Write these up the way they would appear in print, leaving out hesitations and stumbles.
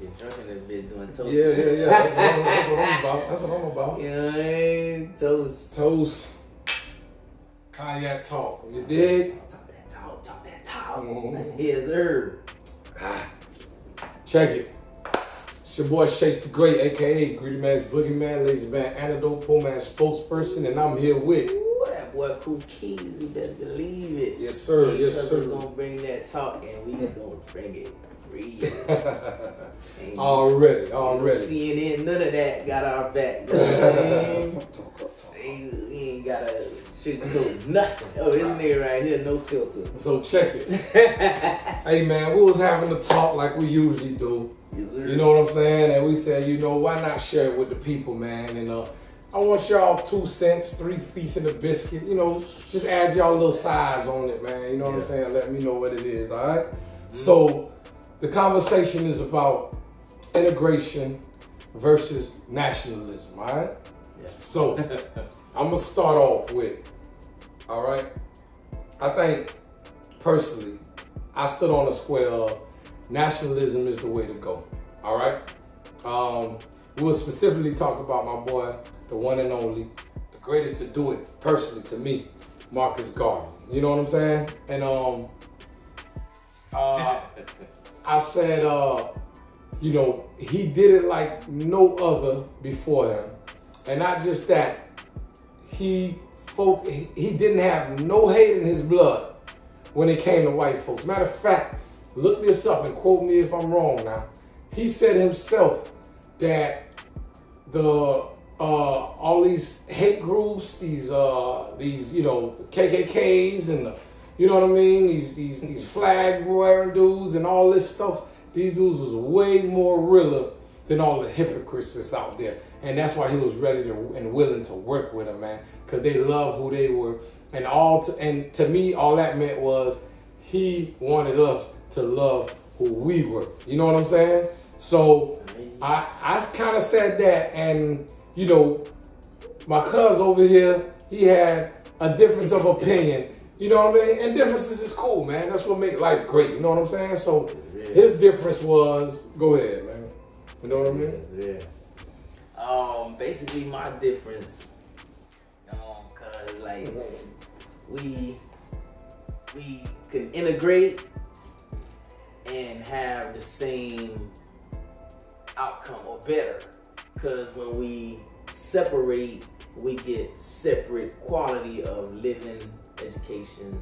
get drunk in this bitch doing toast. Yeah. That's what I'm about. That's what I'm about. Yeah, toast. Toast. Cognac talk. You dig? Talk that talk. Mm-hmm. Yes, sir. Check it. It's your boy Chase the Great, aka Greedy Man's Boogeyman, Lazy Man Antidote, Poor Man spokesperson, and I'm here with. Ooh, that boy Cool Keys, you best believe it. Yes, sir. Yes, sir. We're gonna bring that talk and we gonna bring it real. Already. CNN, none of that got our back. You know what I mean? We ain't gotta sugarcoat nothing. Oh, this nigga right here, no filter. So check it. Hey man, we was having a talk like we usually do. You know what I'm saying? And we said, you know, why not share it with the people, man? And I want y'all 2 cents, 3 pieces of the biscuit. You know, just add y'all little size on it, man. You know what I'm saying? Let me know what it is, all right? So the conversation is about integration versus nationalism, all right? Yeah. So I'm going to start off with, all right? I think, personally, I stood on the square of nationalism is the way to go, all right? We'll specifically talk about my boy, the one and only, the greatest to do it personally to me, Marcus Garvey. You know what I'm saying? And I said, you know, he did it like no other before him. And not just that, he didn't have no hate in his blood when it came to white folks. Matter of fact, look this up and quote me if I'm wrong now. He said himself that all these hate groups, these you know, the KKKs and the, you know what I mean, these flag wearing dudes and all this stuff, these dudes was way more realer than all the hypocrites that's out there. And that's why he was ready to and willing to work with them, man, because they love who they were. And to me, all that meant was he wanted us to love who we were. You know what I'm saying? So I kind of said that, and you know, my cuz over here, he had a difference of opinion. You know what I mean? And differences is cool, man. That's what make life great. You know what I'm saying? So his difference was, go ahead, man. You know what I mean? Yeah. Basically my difference, cause like we can integrate and have the same outcome or better, because when we separate, we get separate quality of living, education,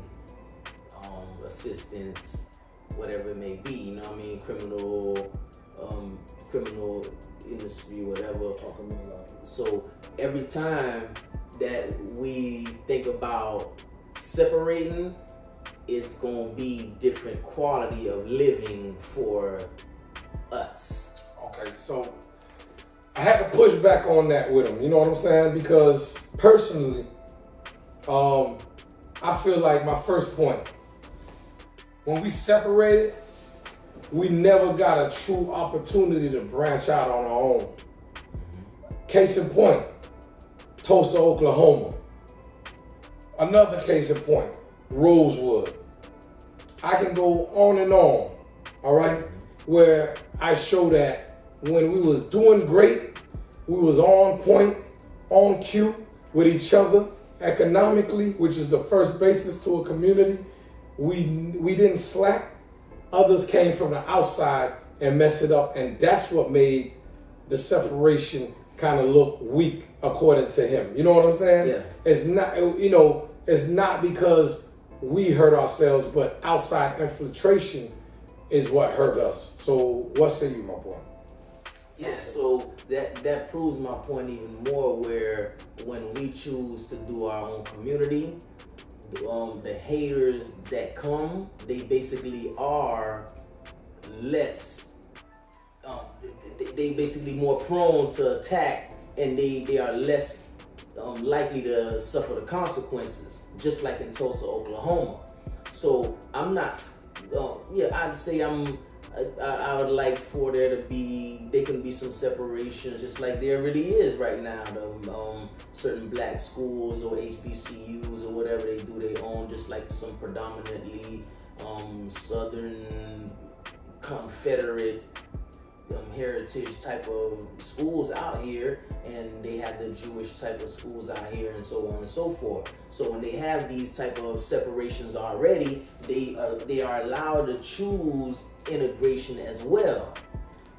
assistance, whatever it may be, you know what I mean, criminal industry, whatever. So every time that we think about separating, it's gonna be different quality of living for us. Okay, so I had to push back on that with him, you know what I'm saying? Because personally, I feel like my first point, when we separated, we never got a true opportunity to branch out on our own. Case in point, Tulsa, Oklahoma. Another case in point, Rosewood. I can go on and on, all right? Where I show that when we was doing great, we was on point, on cue with each other economically, which is the first basis to a community. We didn't slack. Others came from the outside and messed it up, and that's what made the separation kind of look weak, according to him. You know what I'm saying? Yeah. It's not, you know, it's not because we hurt ourselves, but outside infiltration is what hurt us. So what say you, my boy? Yeah, so that proves my point even more, where when we choose to do our own community, the haters that come, they basically are less, they basically more prone to attack, and they are less likely to suffer the consequences, just like in Tulsa, Oklahoma. So I'm not, I'd say I would like for there can be some separations, just like there really is right now. The certain black schools or HBCUs or whatever, they do their own, just like some predominantly Southern Confederate heritage type of schools out here, and they have the Jewish type of schools out here, and so on and so forth. So when they have these type of separations already, they are allowed to choose integration as well,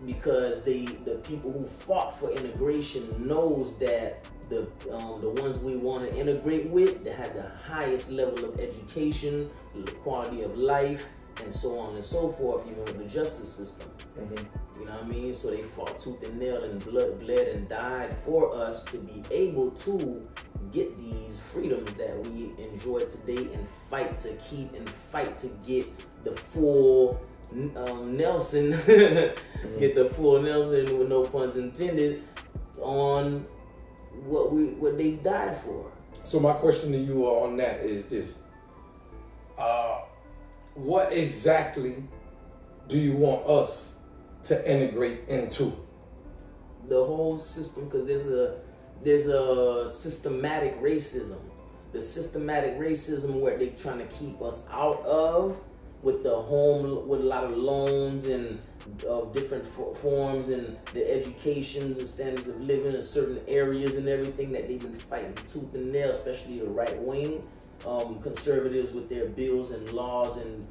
because the people who fought for integration knows that the ones we want to integrate with, that have the highest level of education, the quality of life, and so on and so forth, even with the justice system. You know what I mean? So they fought tooth and nail and bled and died for us to be able to get these freedoms that we enjoy today, and fight to keep, and fight to get the full Nelson, get the full Nelson, with no puns intended, on what they died for. So my question to you on that is this: what exactly do you want us to integrate into? The whole system, because there's a systematic racism. The systematic racism where they're trying to keep us out of, with the home, with a lot of loans and of different forms, and the educations and standards of living in certain areas and everything that they've been fighting tooth and nail, especially the right wing conservatives with their bills and laws, and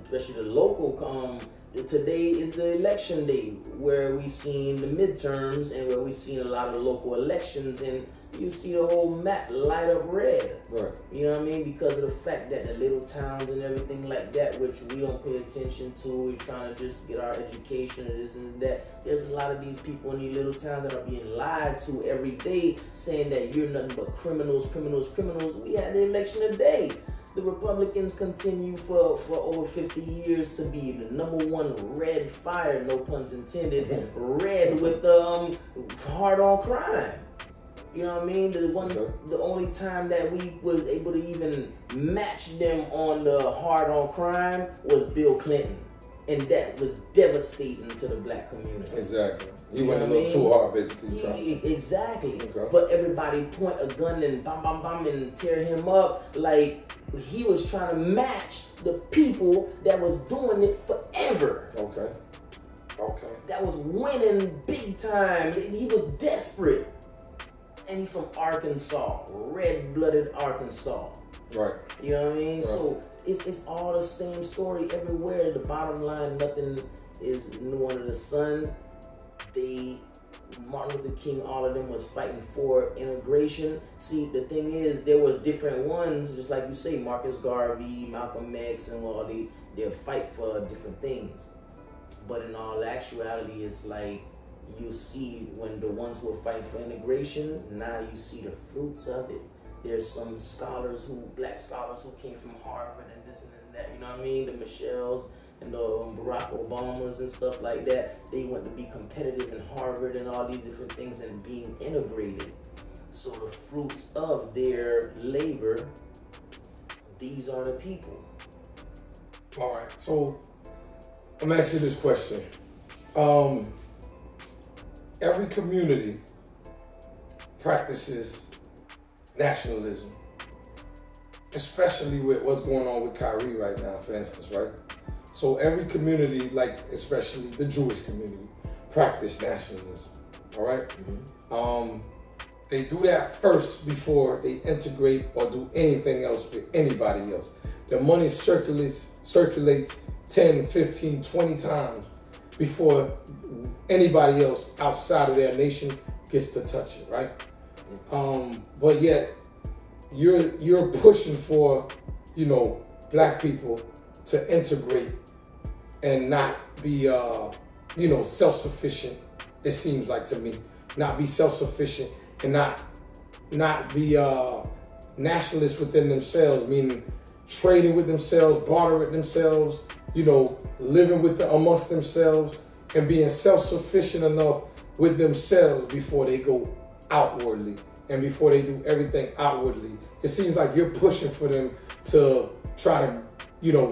especially the local. Today is the election day, where we seen the midterms, and where we seen a lot of local elections, and you see the whole map light up red. Right. You know what I mean? Because of the fact that the little towns and everything like that, which we don't pay attention to, we're trying to just get our education and this and that. There's a lot of these people in these little towns that are being lied to every day, saying that you're nothing but criminals. We had the election today. The Republicans continue for over 50 years to be the #1 red fire, no puns intended, red with hard on crime. You know what I mean? The only time that we was able to even match them on the hard on crime was Bill Clinton, and that was devastating to the black community. Exactly. He went a little too hard, basically. Exactly. Okay. But everybody point a gun and bam and tear him up, like he was trying to match the people that was doing it forever. Okay. That was winning big time. He was desperate. And he's from Arkansas, red-blooded Arkansas. Right. You know what I mean? Right. So it's all the same story everywhere. The bottom line, nothing is new under the sun. Martin Luther King, all of them was fighting for integration. See, the thing is, there was different ones, just like you say, Marcus Garvey, Malcolm X, and all they'll fight for different things. But in all actuality, it's like, you see when the ones who are fighting for integration, now you see the fruits of it. There's some black scholars who came from Harvard and this and that, you know what I mean? The Michelles and the Barack Obamas and stuff like that. They went to be competitive in Harvard and all these different things and being integrated. So the fruits of their labor, these are the people. All right, so I'm asking you this question. Every community practices nationalism, especially with what's going on with Kyrie right now, for instance, right? So every community, like especially the Jewish community, practice nationalism, all right? They do that first before they integrate or do anything else with anybody else. The money circulates 10, 15, 20 times before anybody else outside of their nation gets to touch it, right? But yet you're pushing for, black people to integrate and not be, self-sufficient. It seems like to me, not be self-sufficient and not be nationalists within themselves, meaning trading with themselves, bartering with themselves, living amongst themselves, and being self-sufficient enough with themselves before they go outwardly and before they do everything outwardly. It seems like you're pushing for them to try to,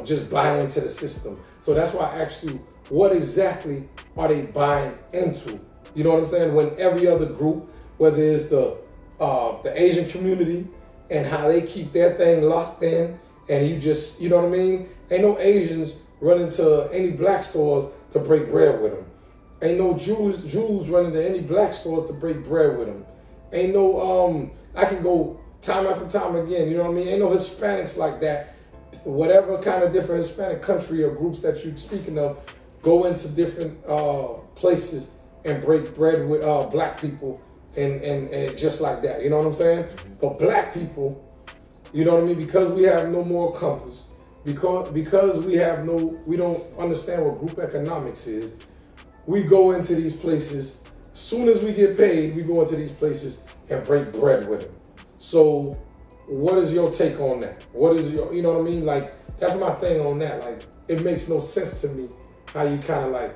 just buy into the system. So that's why I asked you, what exactly are they buying into? You know what I'm saying? When every other group, whether it's the Asian community and how they keep their thing locked in, and you just, ain't no Asians running to any black stores to break bread with them. Ain't no Jews running to any black stores to break bread with them. Ain't no, I can go time after time again, you know what I mean? Ain't no Hispanics like that. Whatever kind of different Hispanic country or groups that you're speaking of, go into different places and break bread with black people and just like that, you know what I'm saying? But black people, you know what I mean? Because we have no moral compass, because we don't understand what group economics is, we go into these places, as soon as we get paid, we go into these places and break bread with them. So what is your take on that? What is your, you know what I mean? Like, that's my thing on that. Like, it makes no sense to me how you kind of like,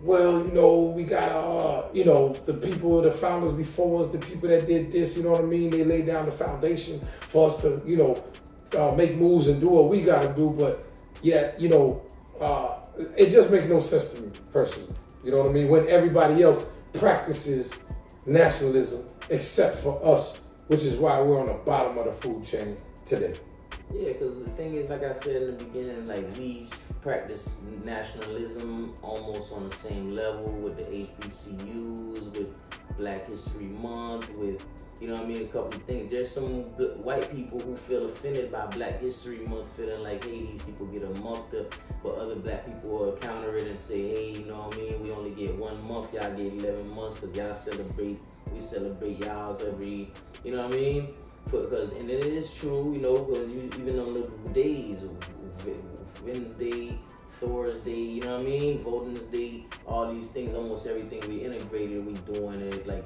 well, you know, we got, you know, the people, the founders before us, the people that did this, you know what I mean? They laid down the foundation for us to, you know, make moves and do what we got to do. But yet, you know, it just makes no sense to me personally. You know what I mean? When everybody else practices nationalism except for us, which is why we're on the bottom of the food chain today. Yeah, because the thing is, like I said in the beginning, like we practice nationalism almost on the same level with the HBCUs, with Black History Month, with, you know what I mean, a couple of things. There's some white people who feel offended by Black History Month, feeling like, hey, these people get a month to, but other black people will counter it and say, hey, you know what I mean, we only get 1 month, y'all get 11 months because y'all celebrate, we celebrate y'all's every, you know what I mean? Because, and it is true, you know, because even on the days, Wednesday, Thursday, you know what I mean, Voting's Day, all these things, almost everything we integrated, we doing it like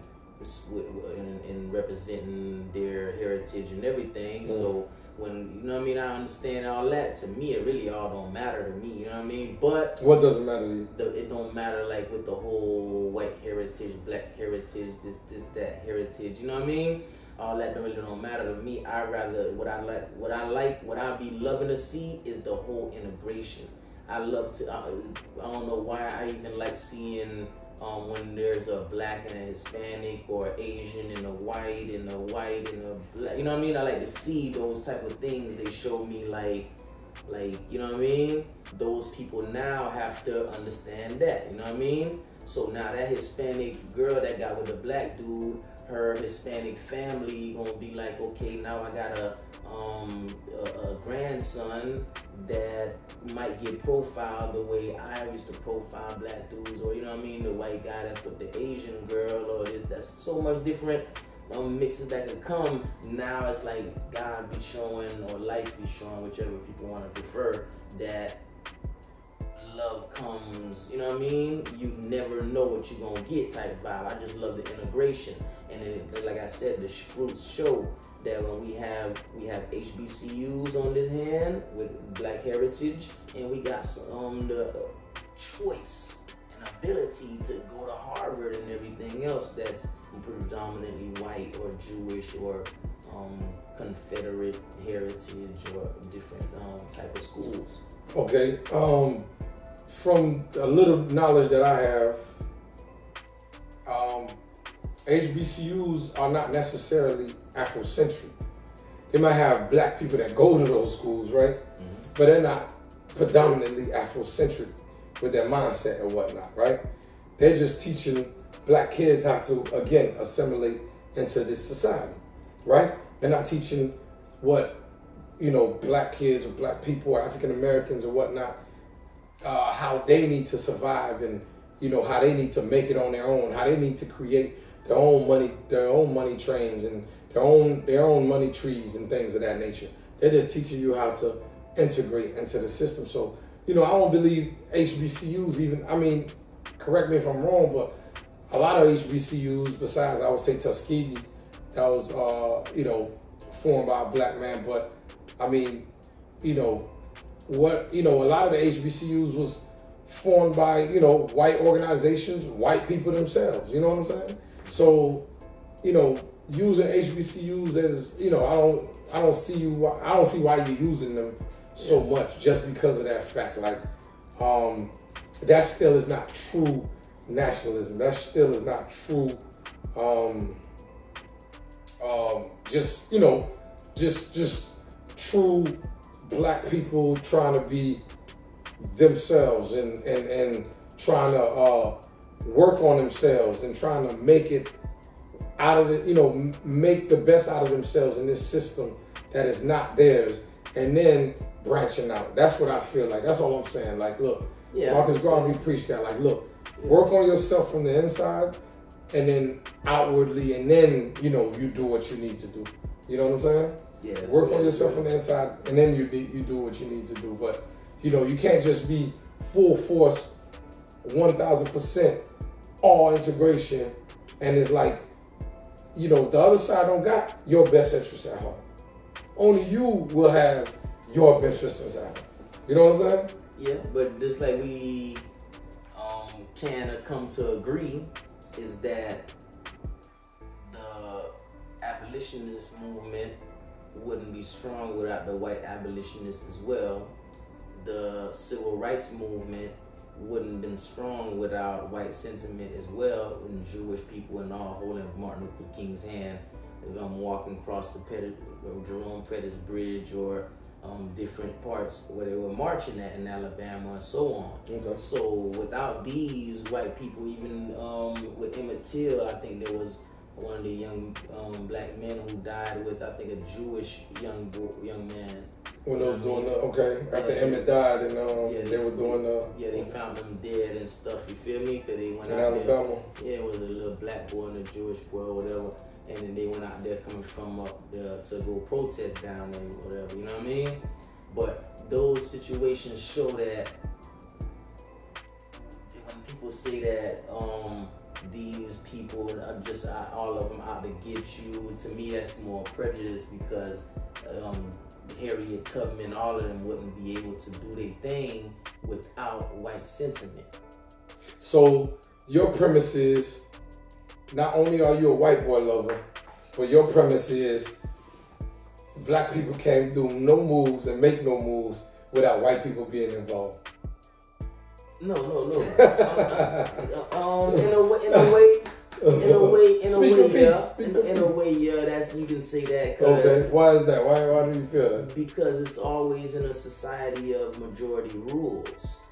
in representing their heritage and everything. So when, you know what I mean, I understand all that. To me, it really all don't matter to me, you know what I mean? But what doesn't matter to you? It don't matter, like with the whole white heritage, black heritage, this, that heritage, you know what I mean? All that really don't matter to me. I rather, what I be loving to see is the whole integration. I love to, I don't know why I even like seeing when there's a black and a Hispanic or Asian and a white and a white and a black, you know what I mean? I like to see those type of things. They show me like, you know what I mean? Those people now have to understand that, you know what I mean? So now that Hispanic girl that got with the black dude, her Hispanic family gonna be like, okay, now I got a grandson that might get profiled the way I used to profile black dudes, or you know what I mean, the white guy that's with the Asian girl, or this, that's so much different mixes that could come. Now it's like God be showing, or life be showing, whichever people want to prefer, that love comes, you know what I mean? You never know what you're gonna get type vibe. I just love the integration. And then, like I said, the fruits show that when we have HBCUs on this hand with black heritage, and we got some the choice and ability to go to Harvard and everything else that's predominantly white or Jewish or Confederate heritage or different type of schools. Okay. From a little knowledge that I have, HBCUs are not necessarily Afrocentric. They might have black people that go to those schools, right? But they're not predominantly Afrocentric with their mindset and whatnot, right? They're just teaching black kids how to, again, assimilate into this society, right? They're not teaching what, you know, black kids or black people or African Americans or whatnot, how they need to survive, and you know how they need to make it on their own, how they need to create their own money trains and their own money trees and things of that nature. They're just teaching you how to integrate into the system. So, you know, I don't believe HBCUs even, I mean, correct me if I'm wrong, but a lot of HBCUs, besides I would say Tuskegee, that was you know, formed by a black man, but I mean, you know, a lot of the HBCUs was formed by, you know, white organizations, white people themselves, you know what I'm saying? So, you know, using HBCUs as, you know, I don't see why you're using them so much just because of that fact. Like, that still is not true nationalism. That still is not true, just, you know, just true black people trying to be themselves and trying to work on themselves and trying to make it out of it, make the best out of themselves in this system that is not theirs, and then branching out. That's what I feel like. That's all I'm saying. Like, look, Marcus Garvey preached that. Like, look, work on yourself from the inside, and then outwardly, and then, you do what you need to do. You know what I'm saying? Yeah. Work on yourself from the inside, and then you do what you need to do. But, you can't just be full force, 1,000% all integration, and it's like, the other side don't got your best interest at heart. Only you will have your best interest at heart. You know what I'm saying? Yeah, but just like we can come to agree is that the abolitionist movement wouldn't be strong without the white abolitionists as well. The civil rights movement wouldn't have been strong without white sentiment as well, and Jewish people and all holding Martin Luther King's hand, walking across the Jerome Pettis Bridge or different parts where they were marching at in Alabama and so on. Okay. So without these white people, even with Emmett Till, I think there was one of the young black men who died with, I think, a Jewish young man. When they was doing after Emmett died, and they were doing they found him dead and stuff. You feel me? Cause they went in out Alabama. there. Yeah, it was a little black boy and a Jewish boy or whatever, and then they went out there coming from up there to go protest down there, whatever. You know what I mean? But those situations show that when people say that these people are just all of them out to get you, to me that's more prejudice, because Harriet Tubman, all of them wouldn't be able to do their thing without white sentiment. So your premise is, not only are you a white boy lover, but your premise is black people can't do no moves and make no moves without white people being involved. No. In a way, yeah. That's, you can say that. Okay. Why is that? Why do you feel that? Because it's always in a society of majority rules.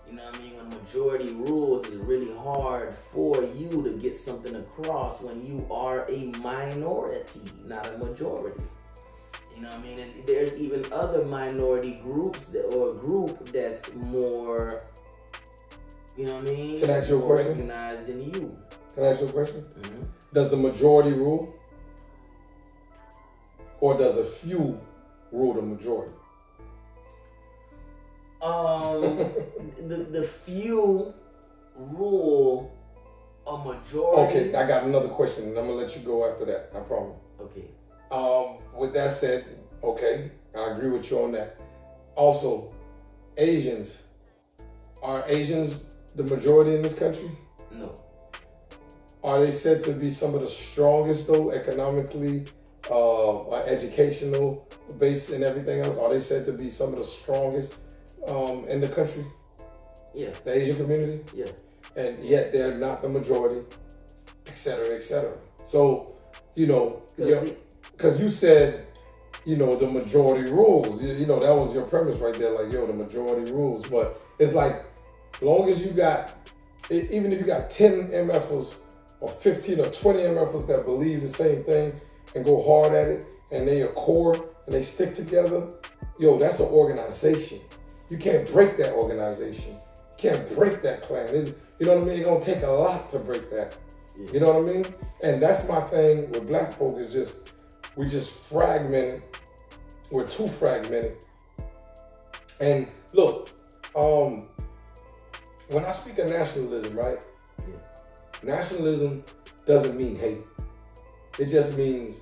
You know what I mean? When majority rules, it's really hard for you to get something across when you are a minority, not a majority. You know what I mean? And there's even other minority groups or a group that's more, you know what I mean? Can I ask you a question? Recognized than you. Can I ask you a question? Mm-hmm. Does the majority rule? Or does a few rule the majority? The few rule a majority. Okay, I got another question, and I'm gonna let you go after that. I promise. Okay. With that said, okay, I agree with you on that. Also, Asians. Are Asians the majority in this country? No. Are they said to be some of the strongest, though, economically, educational base and everything else? Are they said to be some of the strongest in the country? Yeah. The Asian community? Yeah. And yet they're not the majority, et cetera, et cetera. So, because you said, the majority rules. That was your premise right there. Like, the majority rules. But it's like, as long as you got, even if you got 10 MFers or 15 or 20 MFers that believe the same thing and go hard at it, and they are core and they stick together, that's an organization. You can't break that organization. You can't break that clan. You know what I mean? It's going to take a lot to break that. Yeah. You know what I mean? And that's my thing with black folk, is we just fragmented. We're too fragmented. And look, when I speak of nationalism, right? Yeah. Nationalism doesn't mean hate. It just means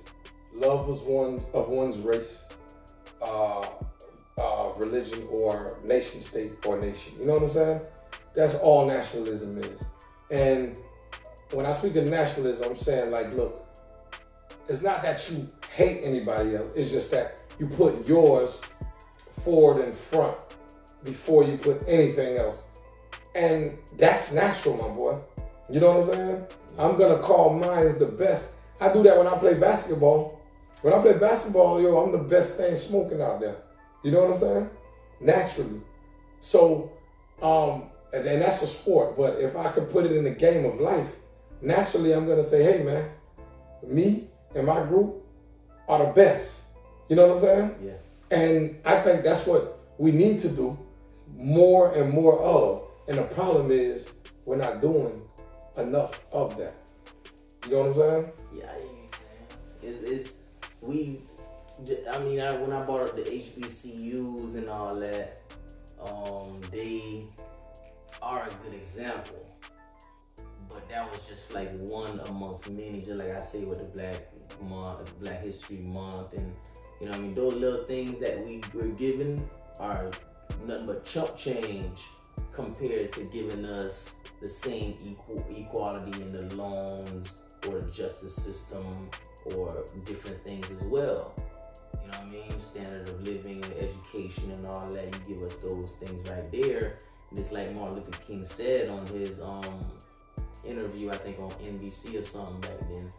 love of one's race, religion, or nation state or nation. You know what I'm saying? That's all nationalism is. And when I speak of nationalism, I'm saying, like, look, it's not that you hate anybody else. It's just that you put yours forward and front before you put anything else. And that's natural, my boy. You know what I'm saying? I'm going to call mine the best. I do that when I play basketball. When I play basketball, I'm the best thing smoking out there. You know what I'm saying? Naturally. So, and that's a sport. But if I could put it in the game of life, naturally I'm gonna say, hey man, me and my group are the best. You know what I'm saying? Yeah. And I think that's what we need to do more and more of. And the problem is we're not doing enough of that. You know what I'm saying? Yeah, I hear you saying. When I brought up the HBCUs and all that, they are a good example. But that was just like one amongst many, just like I say with the Black History Month, and you know what I mean, those little things that we were given are nothing but chump change compared to giving us the same equality in the loans or the justice system or different things as well. You know what I mean? Standard of living and education and all that. You give us those things right there. And it's like Martin Luther King said on his interview, I think on NBC or something back then.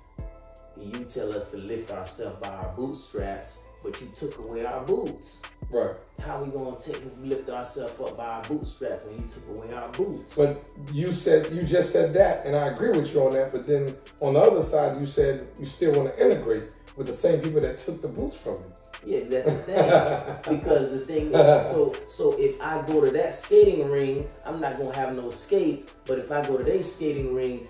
You tell us to lift ourselves by our bootstraps, but you took away our boots. Right. How we gonna lift ourselves up by our bootstraps when you took away our boots? But you just said that, and I agree with you on that. But then on the other side, you said you still want to integrate with the same people that took the boots from you. Yeah, that's the thing. Because the thing is, so if I go to that skating ring, I'm not gonna have no skates. But if I go to their skating ring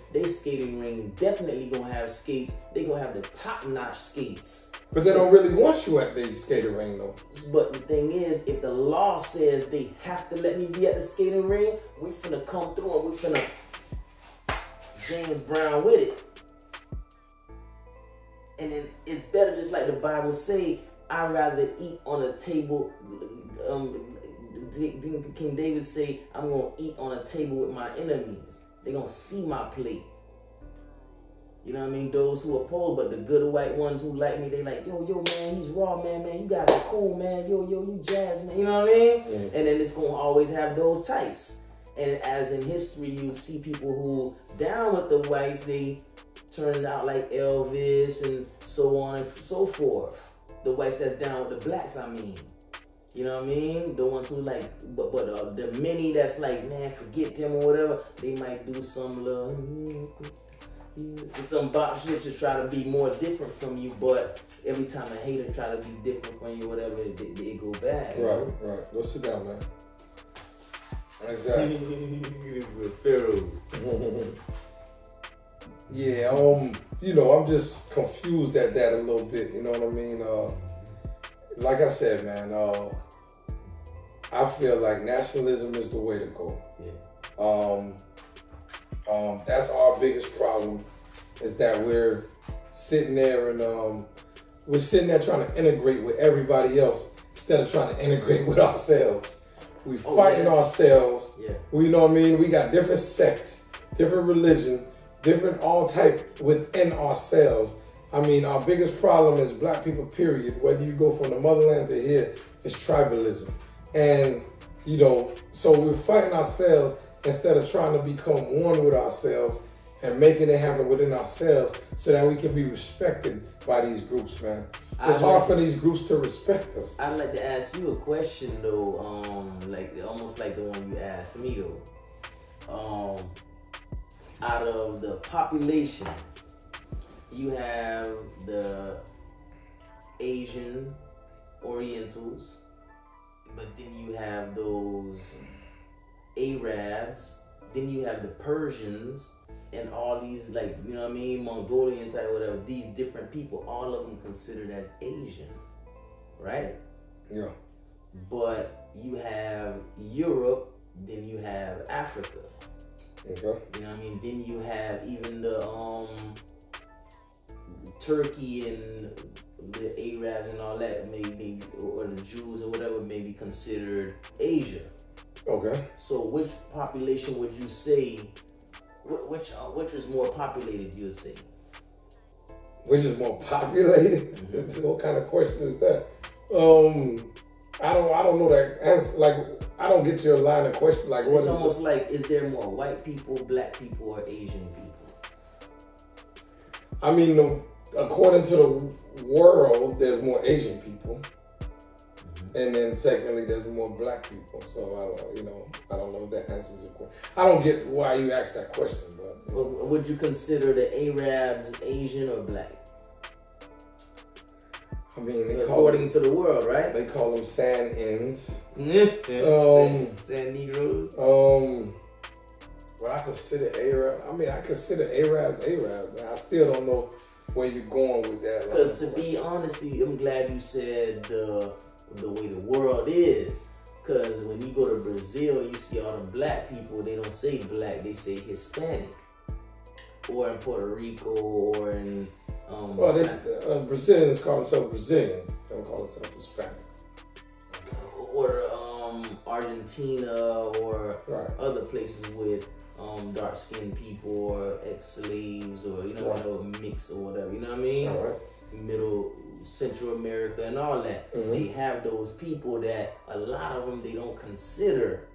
definitely gonna have skates. They gonna have the top-notch skates. But they don't really want you at the skating ring, though. But the thing is, if the law says they have to let me be at the skating ring, we finna come through and we finna James Brown with it. And then it's better, just like the Bible say, I'd rather eat on a table. King David say, I'm gonna eat on a table with my enemies. They gonna see my plate. You know what I mean? Those who oppose, but the good white ones who like me, they like, yo, man, he's raw, man, you guys are cool, man, yo, you jazz, man, you know what I mean? Mm. And then it's gonna always have those types. And as in history, you see people who down with the whites, they turn out like Elvis and so on and so forth. The whites that's down with the blacks, I mean. You know what I mean? The ones who like, but the many that's like, man, forget them or whatever, they might do some little, some bop shit to try to be more different from you, but every time a hater try to be different from you, whatever, it go bad. Right. Go sit down, man. Exactly. Yeah, you know, I'm just confused at that a little bit, you know what I mean? Like I said, man, I feel like nationalism is the way to go. Yeah. That's our biggest problem, is that we're sitting there and we're sitting there trying to integrate with everybody else instead of trying to integrate with ourselves. We fighting ourselves. Yeah. You know what I mean? We got different sects, different religion, different all type within ourselves. I mean, our biggest problem is black people, period. Whether you go from the motherland to here, it's tribalism. And, you know, so we're fighting ourselves instead of trying to become one with ourselves and making it happen within ourselves so that we can be respected by these groups, man. It's hard for these groups to respect us. I'd like to ask you a question, though, like almost like the one you asked me, though. Out of the population, you have the Asian Orientals, but then you have those Arabs, then you have the Persians, and all these, like, you know what I mean, Mongolian type, whatever, these different people, all of them considered as Asian, right? Yeah. But you have Europe, then you have Africa. Okay. You know what I mean? Then you have even the Turkey and the Arabs and all that, maybe, or the Jews or whatever, may be considered Asia. Okay. So which population would you say, which is more populated, you would say? Which is more populated? Mm-hmm. What kind of question is that? I don't know that answer. Like, I don't get your line of question. Like, what? It's almost like, is there more white people, black people, or Asian people? I mean, according to the world, there's more Asian people. Mm-hmm. And then secondly, there's more black people. So I don't know if that answers your question. I don't get why you asked that question, but would you consider the Arabs Asian or black? I mean, according to the world, right? They call them sand ends. Sand Negroes. What I consider Arab, I consider Arabs. I still don't know where you're going with that. Because to be honest, I'm glad you said the way the world is. Because when you go to Brazil, you see all the black people. They don't say black; they say Hispanic. Or in Puerto Rico, or in Brazilians call themselves Brazilians. They don't call themselves Hispanics. Or Argentina, or other places with dark-skinned people, or ex-slaves, or whatever, mix or whatever. You know what I mean? All right. Middle Central America and all that. Mm-hmm. They have those people that a lot of them they don't consider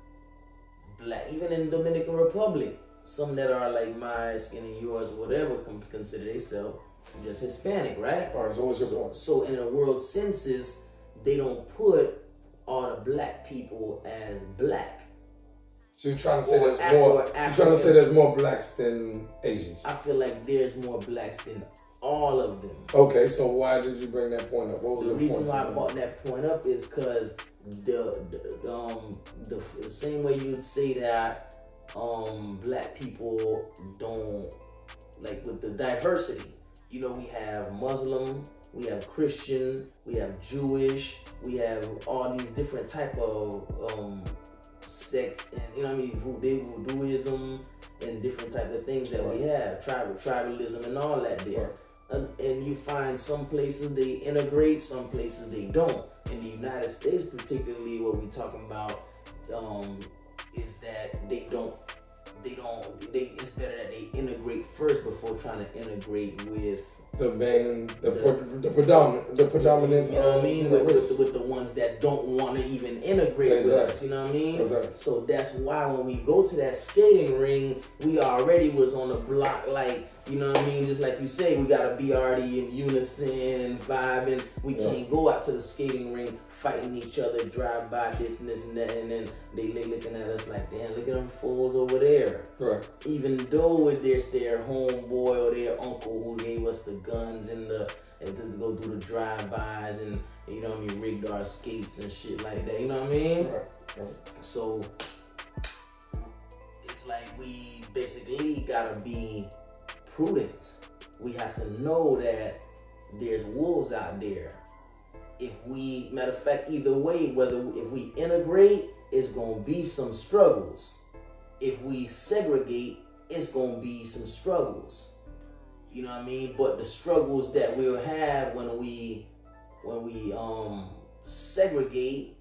black. Even in the Dominican Republic, some that are like my skin and yours, or whatever, consider themselves just Hispanic, right? All right. So what's your point? So in a world census, they don't put all the black people as black. So you're trying to say there's more? You're trying to say there's more blacks than Asians? I feel like there's more blacks than all of them. Okay, so why did you bring that point up? What was the reason why I brought that point up is because the same way you'd say that black people don't, like with the diversity. We have Muslim, we have Christian, we have Jewish, we have all these different type of sects, and voodooism, and different type of things that we have, tribalism and all that there. And you find some places they integrate, some places they don't. In the United States particularly, what we're talking about is that it's better that they integrate first before trying to integrate with the predominant. You know what I mean? With the ones that don't want to even integrate with us. You know what I mean? Exactly. So that's why when we go to that skating ring, we already was on the block, like, you know what I mean? Just like you say, we gotta be already in unison and vibing. We can't go out to the skating ring fighting each other, drive by this and this and that, and then they looking at us like, damn, look at them fools over there. Right. Even though it's their homeboy or their uncle who gave us the guns and to go do the drive-bys and, you know what I mean, rigged our skates and shit like that. You know what I mean? Right. So it's like we basically gotta be prudent. We have to know that there's wolves out there. Matter of fact, either way, if we integrate, it's gonna be some struggles. If we segregate, it's gonna be some struggles. You know what I mean? But the struggles that we'll have when we segregate,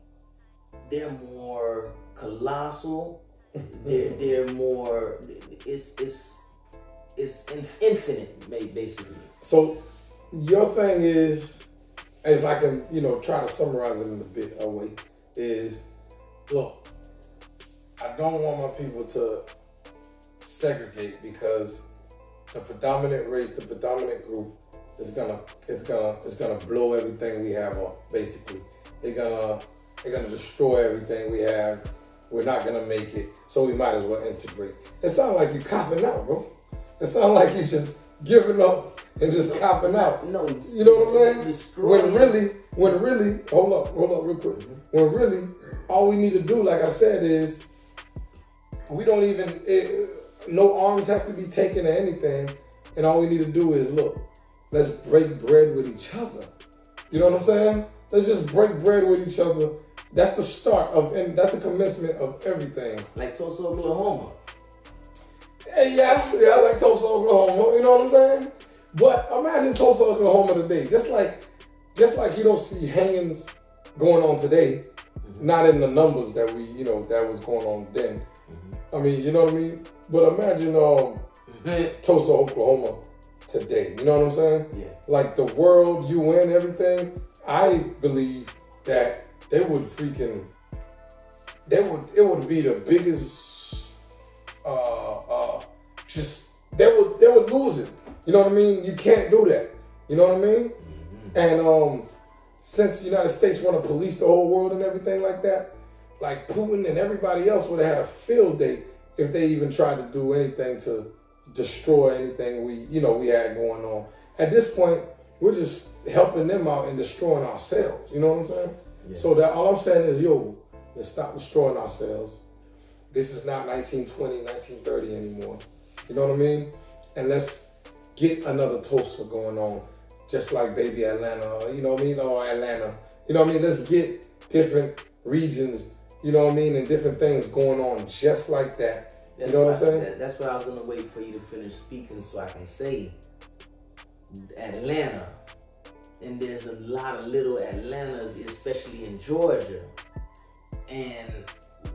they're more colossal. they're more. It's infinite, basically. So your thing is, if I can, try to summarize it in a bit of a way, is, look, I don't want my people to segregate because the predominant race, the predominant group is gonna blow everything we have up. Basically, they're gonna destroy everything we have. We're not gonna make it, so we might as well integrate. It sounds like you copping out, bro. It sounds like you just giving up and just copping out. No, you know what I'm saying? When really, hold up real quick. When really, all we need to do, like I said, is we don't even, no arms have to be taken or anything. And all we need to do is, look, let's break bread with each other. You know what I'm saying? Let's just break bread with each other. That's the start of, and that's the commencement of everything. Like Tulsa, Oklahoma. Yeah, like Tulsa, Oklahoma. You know what I'm saying? But imagine Tulsa, Oklahoma today. Just like you don't see hangings going on today, not in the numbers that that was going on then. I mean, you know what I mean? But imagine Tulsa, Oklahoma today. You know what I'm saying? Yeah. Like the world, UN, everything. I believe that it would be the biggest. They would lose it. You know what I mean? You can't do that. You know what I mean? And since the United States want to police the whole world and everything like that, like Putin and everybody else would have had a field day if they even tried to do anything to destroy anything we had going on. At this point, we're just helping them out and destroying ourselves. You know what I'm saying? Yeah. So that all I'm saying is, let's stop destroying ourselves. This is not 1920, 1930 anymore. You know what I mean? And let's get another Tulsa going on, just like baby Atlanta, you know what I mean? Or Atlanta. You know what I mean? Let's get different regions, you know what I mean, and different things going on just like that. You know what I'm saying? That's what I was going to wait for you to finish speaking so I can say Atlanta. And there's a lot of little Atlantas, especially in Georgia and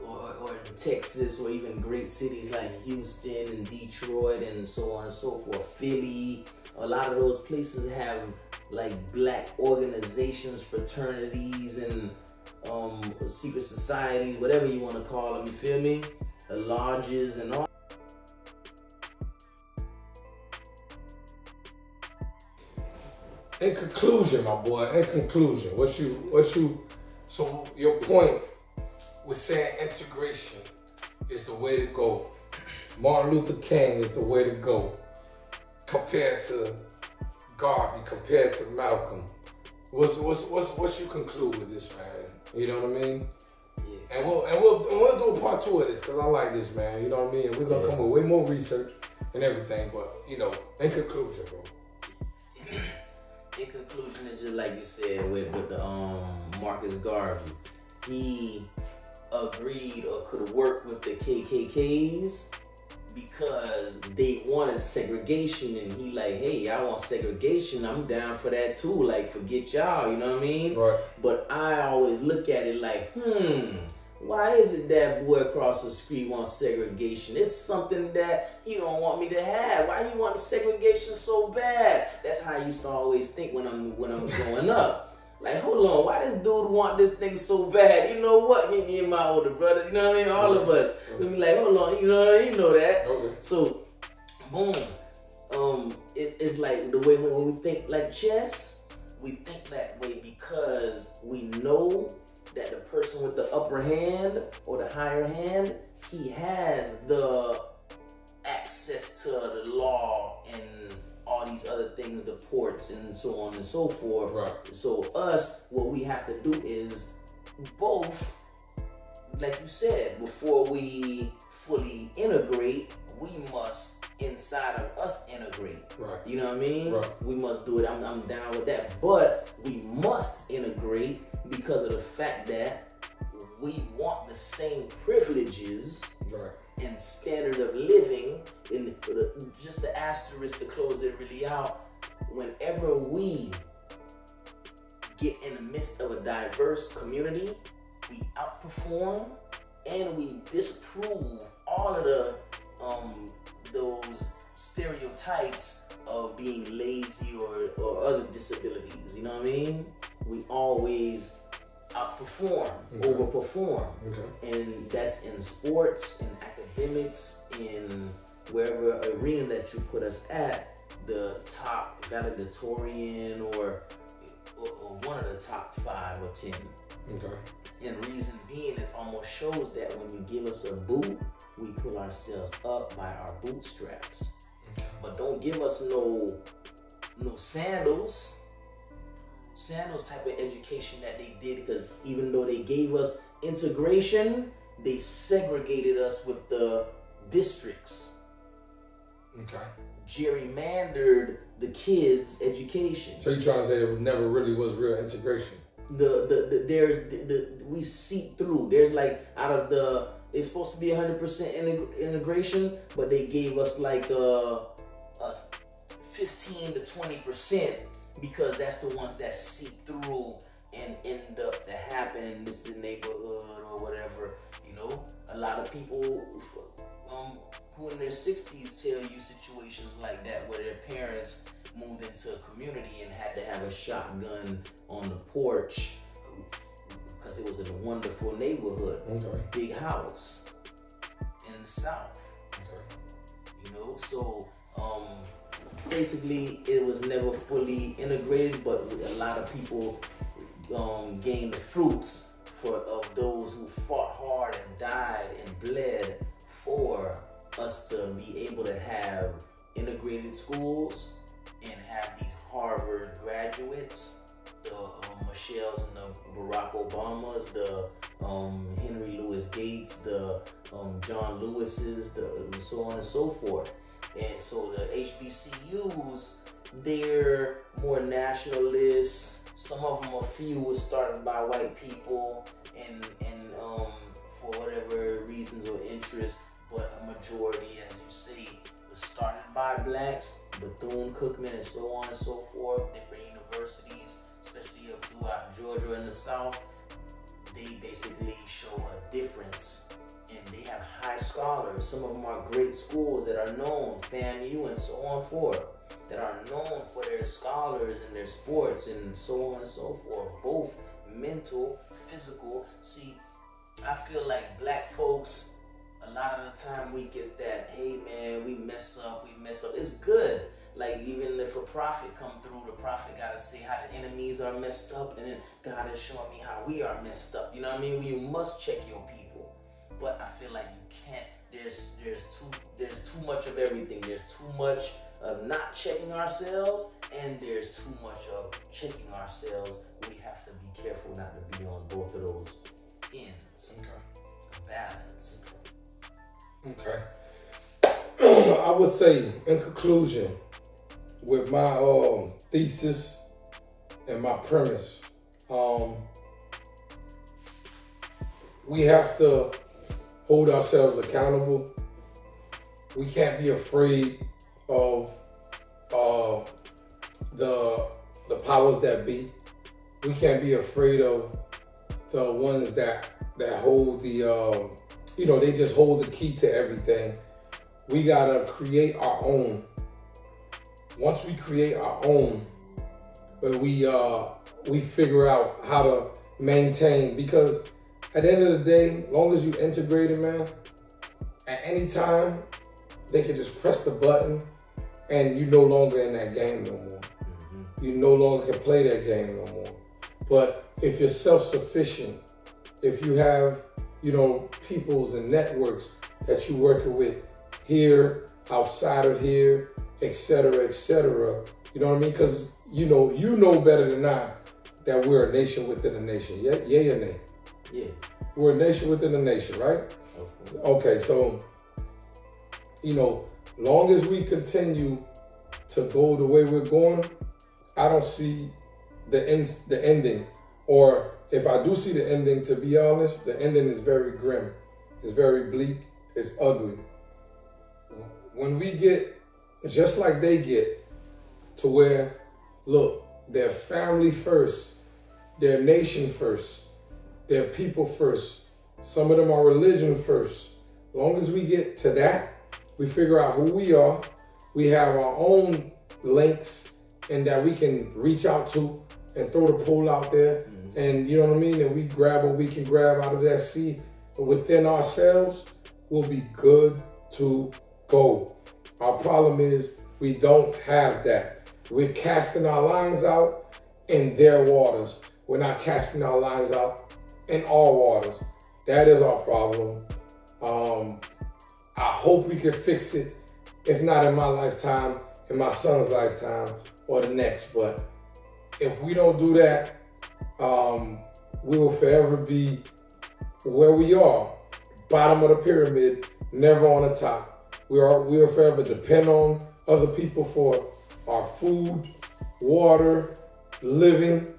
or in Texas, or even great cities like Houston and Detroit and so on and so forth, Philly. A lot of those places have like black organizations, fraternities, and secret societies, whatever you want to call them, you feel me? Lodges and all. In conclusion, my boy, so your point was saying integration is the way to go. Martin Luther King is the way to go. Compared to Garvey, compared to Malcolm. What you conclude with this, man? You know what I mean? Yeah. And we'll do a part 2 of this, because I like this, man. You know what I mean? And we're gonna come with way more research and everything, but in conclusion, bro. In conclusion, it's just like you said with the Marcus Garvey. He agreed or could work with the KKKs because they wanted segregation, and he like, hey, I want segregation, I'm down for that too, like, forget y'all, you know what I mean? Right. But I always look at it like, why is it that boy across the street wants segregation? It's something that he don't want me to have. Why you want segregation so bad? That's how I used to always think when I'm growing up. Like, hold on, why this dude want this thing so bad? You know what? Me and my older brother, you know what I mean? All of us. We be like, hold on, you know that. Okay. So, boom. It's like the way when we think like chess, we think that way because we know that the person with the upper hand or the higher hand, he has the access to the law and all these other things, the ports and so on and so forth. Right. So what we have to do is both, like you said, before we fully integrate, we must inside of us integrate. Right. You know what I mean? Right. We must do it. I'm down with that. But we must integrate because of the fact that we want the same privileges. Right. And standard of living. In just the asterisk to close it really out, whenever we get in the midst of a diverse community, we outperform and we disprove all of the those stereotypes of being lazy or other disabilities. You know what I mean? We always outperform, overperform. Okay. And that's in sports, in academics, in wherever arena that you put us at, the top valedictorian or one of the top 5 or 10. Okay. And reason being, it almost shows that when you give us a boot, we pull ourselves up by our bootstraps. Okay. But don't give us no sandals type of education that they did, because even though they gave us integration, they segregated us with the districts. Okay. Gerrymandered the kids' education. So you're trying to say it never really was real integration? We seep through. There's like it's supposed to be 100% integration, but they gave us like a 15 to 20%. Because that's the ones that seep through and end up to happen in this neighborhood or whatever. You know, a lot of people who in their 60s tell you situations like that where their parents moved into a community and had to have a shotgun on the porch because it was in a wonderful neighborhood, big house in the South. Okay. You know, so basically, it was never fully integrated, but a lot of people gain the fruits of those who fought hard and died and bled for us to be able to have integrated schools and have these Harvard graduates, the Michelles and the Barack Obamas, the Henry Louis Gates, the John Lewises, the so on and so forth. And so the HBCUs, they're more nationalists. Some of them, a few, were started by white people and for whatever reasons or interests, but a majority, as you say, was started by blacks, Bethune-Cookman and so on and so forth, different universities, especially throughout Georgia and the South. They basically show a difference, and they have high scholars. Some of them are great schools that are known, FAMU and so on forth, that are known for their scholars and their sports and so on and so forth, both mental, physical. See, I feel like black folks, a lot of the time we get that, hey man, we mess up. It's good. Like, even if a prophet come through, the prophet gotta say how the enemies are messed up, and then God is showing me how we are messed up. You know what I mean? You must check your people. But I feel like you can't. There's too much of everything. There's too much of not checking ourselves, and there's too much of checking ourselves. We have to be careful not to be on both of those ends. Okay. Balance. Okay. I would say, in conclusion, with my thesis and my premise, we have to hold ourselves accountable. We can't be afraid of the powers that be. We can't be afraid of the ones that hold the they just hold the key to everything. We gotta create our own. Once we create our own, we figure out how to maintain, because at the end of the day, long as you integrate it, man, at any time, they can just press the button and you're no longer in that game no more. Mm-hmm. You no longer can play that game no more. But if you're self-sufficient, if you have, peoples and networks that you're working with here, outside of here, et cetera, you know what I mean? Because you know better than I that we're a nation within a nation. Yeah, or nay? Yeah. We're a nation within a nation, right? Okay, so, long as we continue to go the way we're going, I don't see the ending. Or if I do see the ending, to be honest, the ending is very grim. It's very bleak. It's ugly. When we get, just like they get, to where, look, their family first, their nation first, their people first, some of them are religion first. As long as we get to that, we figure out who we are, we have our own links, and that we can reach out to and throw the pole out there, mm-hmm. and you know what I mean, and we grab what we can grab out of that sea within ourselves, we'll be good to go. Our problem is we don't have that. We're casting our lines out in their waters. We're not casting our lines out in our waters. That is our problem. I hope we can fix it, if not in my lifetime, in my son's lifetime, or the next. But if we don't do that, we will forever be where we are, bottom of the pyramid, never on the top. We will forever depend on other people for our food, water, living,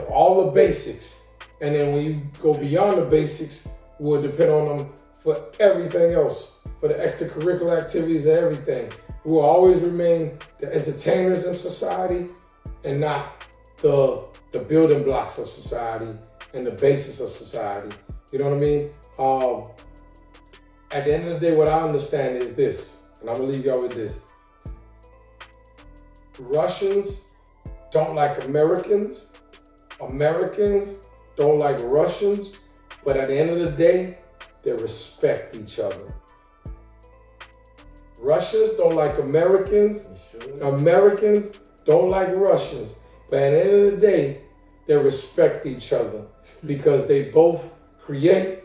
all the basics. And then when you go beyond the basics, we'll depend on them for everything else, for the extracurricular activities and everything. We will always remain the entertainers in society and not the building blocks of society and the basis of society. You know what I mean? At the end of the day, what I understand is this, and I'm gonna leave y'all with this. Russians don't like Americans. Americans don't like Russians. But at the end of the day, they respect each other. Russians don't like Americans. Sure. Americans don't like Russians. But at the end of the day, They respect each other because they both create.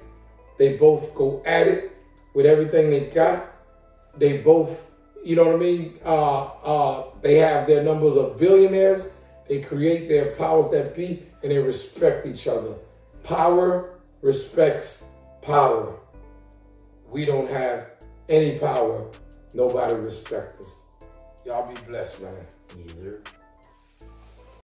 They both go at it with everything they got. They both, you know what I mean? They have their numbers of billionaires. They create their powers that be, and they respect each other. Power respects power. We don't have any power. Nobody respects us. Y'all be blessed, man. Yes, sir.